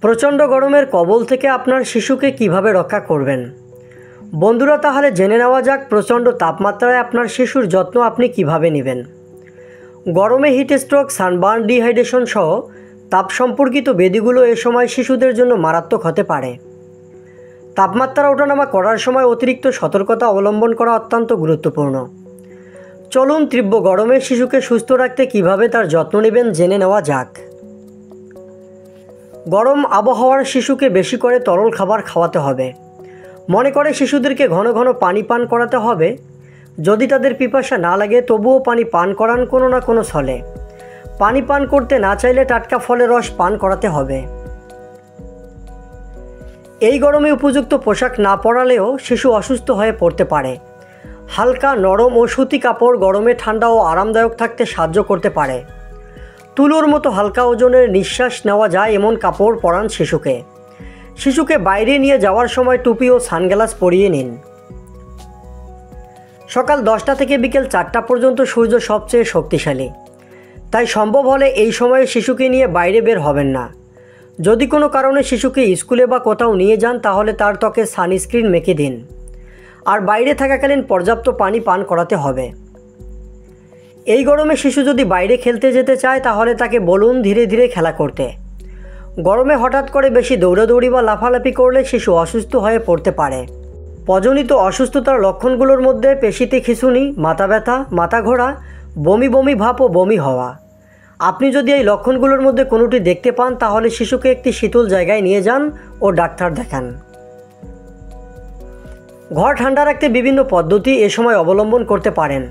প্রচণ্ড গরমের কবল থেকে আপনার শিশুকে কিভাবে রক্ষা করবেন। বন্ধুরা, তাহলে জেনে নেওয়া যাক প্রচণ্ড তাপমাত্রায় আপনার শিশুর যত্ন আপনি কিভাবে নেবেন। গরমে হিট স্ট্রোক, সানবার্ন, ডিহাইড্রেশন সহ তাপ সম্পর্কিত ব্যাধিগুলো এ সময় শিশুদের জন্য মারাত্মক হতে পারে। তাপমাত্রা ওঠানামা করার সময় অতিরিক্ত সতর্কতা অবলম্বন করা অত্যন্ত গুরুত্বপূর্ণ। চলুন তীব্র গরমে শিশুকে সুস্থ রাখতে কিভাবে তার যত্ন নেবেন জেনে নেওয়া যাক। গরম আবহাওয়ার শিশুকে বেশি করে তরল খাবার খাওয়াতে হবে। মনে করে শিশুদেরকে ঘন ঘন পানি পান করাতে হবে। যদি তাদের পিপাসা না লাগে তবুও পানি পান করান কোনো না কোনো ছলে। পানি পান করতে না চাইলে টাটকা ফলের রস পান করাতে হবে। এই গরমে উপযুক্ত পোশাক না পরালেও শিশু অসুস্থ হয়ে পড়তে পারে। হালকা, নরম ও সুতি কাপড় গরমে ঠান্ডা ও আরামদায়ক থাকতে সাহায্য করতে পারে। তুলোর মতো হালকা ওজনের নিঃশ্বাস নেওয়া যায় এমন কাপড় পরান শিশুকে। শিশুকে বাইরে নিয়ে যাওয়ার সময় টুপি ও সানগ্লাস পরিয়ে নিন। সকাল 10টা থেকে বিকেল 4টা পর্যন্ত সূর্য সবচেয়ে শক্তিশালী, তাই সম্ভব হলে এই সময়ে শিশুকে নিয়ে বাইরে বের হবেন না। যদি কোনো কারণে শিশুকে স্কুলে বা কোথাও নিয়ে যান তাহলে তার ত্বকে সানস্ক্রিন মেখে দিন। আর বাইরে থাকাকালীন পর্যাপ্ত পানি পান করাতে হবে। এই গরমে শিশু যদি বাইরে খেলতে যেতে চায় তাহলে তাকে বলুন ধীরে ধীরে খেলা করতে। গরমে হঠাৎ করে বেশি দৌড়াদৌড়ি বা লাফালাফি করলে শিশু অসুস্থ হয়ে পড়তে পারে। প্রজনিত অসুস্থতার লক্ষণগুলোর মধ্যে পেশিতে খিঁচুনি, মাথা ব্যথা, মাথা ঘোরা, বমি বমি ভাব ও বমি হওয়া। আপনি যদি এই লক্ষণগুলোর মধ্যে কোনোটি দেখতে পান তাহলে শিশুকে একটি শীতল জায়গায় নিয়ে যান ও ডাক্তার দেখান। ঘর ঠান্ডা রাখতে বিভিন্ন পদ্ধতি এ সময় অবলম্বন করতে পারেন।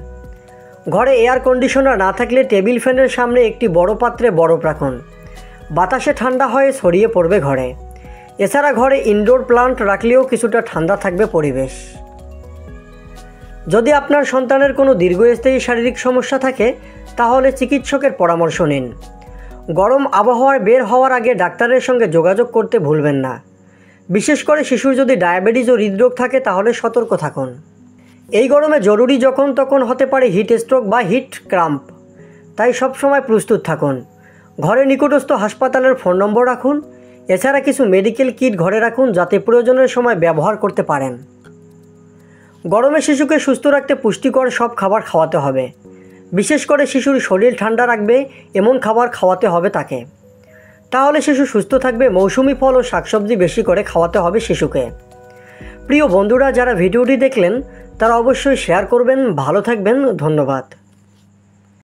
ঘরে এয়ার কন্ডিশনার না থাকলে টেবিল ফ্যানের সামনে একটি বড় পাত্রে বরফ রাখুন। বাতাসে ঠান্ডা হয়ে ছড়িয়ে পড়বে ঘরে। এছাড়া ঘরে ইনডোর প্লান্ট রাখলেও কিছুটা ঠান্ডা থাকবে পরিবেশ। যদি আপনার সন্তানের কোনো দীর্ঘস্থায়ী শারীরিক সমস্যা থাকে তাহলে চিকিৎসকের পরামর্শ নিন। গরম আবহাওয়ায় বের হওয়ার আগে ডাক্তারের সঙ্গে যোগাযোগ করতে ভুলবেন না। বিশেষ করে শিশুর যদি ডায়াবেটিস ও হৃদরোগ থাকে তাহলে সতর্ক থাকুন। এই গরমে জরুরি যখন তখন হতে পারে হিট স্ট্রোক বা হিট ক্রাম্প, তাই সবসময় প্রস্তুত থাকুন। ঘরে নিকটস্থ হাসপাতালের ফোন নম্বর রাখুন। এছাড়া কিছু মেডিকেল কিট ঘরে রাখুন যাতে প্রয়োজনের সময় ব্যবহার করতে পারেন। গরমে শিশুকে সুস্থ রাখতে পুষ্টিকর সব খাবার খাওয়াতে হবে। বিশেষ করে শিশুর শরীর ঠান্ডা রাখবে এমন খাবার খাওয়াতে হবে তাকে। তাহলে শিশু সুস্থ থাকবে। মৌসুমি ফল ও শাকসবজি বেশি করে খাওয়াতে হবে শিশুকে। প্রিয় বন্ধুরা, যারা ভিডিওটি দেখলেন তারা অবশ্যই শেয়ার করবেন। ভালো থাকবেন। ধন্যবাদ।